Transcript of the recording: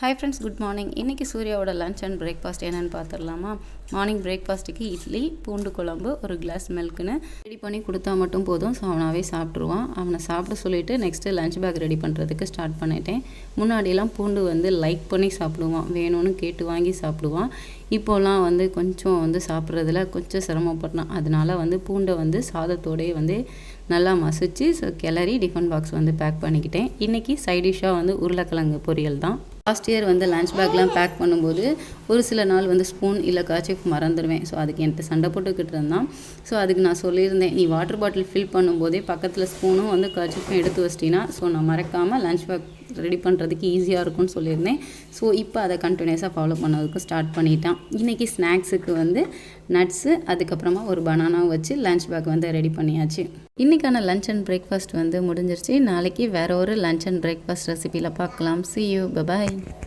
Hi friends, good morning. இன்றைக்கி சூர்யாவோட lunch and breakfast என்னென்னு பார்த்துடலாமா? மார்னிங் பிரேக்ஃபாஸ்ட்டுக்கு இட்லி, பூண்டு குழம்பு, ஒரு கிளாஸ் மில்க்குன்னு ரெடி பண்ணி கொடுத்தா மட்டும் போதும். ஸோ அவனாகவே சாப்பிட்ருவான். அவனை சாப்பிட சொல்லிவிட்டு நெக்ஸ்ட்டு லஞ்ச் பேக் ரெடி பண்ணுறதுக்கு ஸ்டார்ட் பண்ணிட்டேன். முன்னாடியெல்லாம் பூண்டு லைக் பண்ணி சாப்பிடுவான், வேணும்னு கேட்டு வாங்கி சாப்பிடுவான். இப்போலாம் கொஞ்சம் சாப்பிட்றதுல கொஞ்சம் சிரமப்படுறான். அதனால பூண்டை சாதத்தோடையே நல்லா மசிச்சு கிளறி டிஃபன் பாக்ஸ் பேக் பண்ணிக்கிட்டேன். இன்றைக்கி சைடிஷ்ஷாக உருளைக்கிழங்கு பொரியல் தான். லாஸ்ட் இயர் லஞ்ச் பேக்லாம் பேக் பண்ணும்போது ஒரு சில நாள் ஸ்பூன் இல்லை கர்ச்சீஃப் மறந்துடுவேன். ஸோ அதுக்கு என்கிட்ட சண்டை போட்டுக்கிட்டு இருந்தான். ஸோ அதுக்கு நான் சொல்லியிருந்தேன், நீ வாட்டர் பாட்டில் ஃபில் பண்ணும்போதே பக்கத்தில் ஸ்பூனும் கர்ச்சீஃபும் எடுத்து வச்சிட்டினா ஸோ நான் மறக்காமல் லஞ்ச் பேக் ரெடி பண்ணுறதுக்கு ஈஸியாக இருக்கும்னு சொல்லியிருந்தேன். ஸோ இப்போ அதை கண்டினியூஸாக ஃபாலோ பண்ணதுக்கு ஸ்டார்ட் பண்ணிட்டான். இன்றைக்கி ஸ்நாக்ஸுக்கு நட்ஸு, அதுக்கப்புறமா ஒரு பனானா வச்சு லஞ்ச் பேக் ரெடி பண்ணியாச்சு. இன்றைக்கான லஞ்ச் அண்ட் பிரேக்ஃபாஸ்ட் முடிஞ்சிருச்சு. நாளைக்கு வேறு ஒரு லஞ்ச் அண்ட் பிரேக்ஃபாஸ்ட் ரெசிபியில் பார்க்கலாம். See you. Bye bye.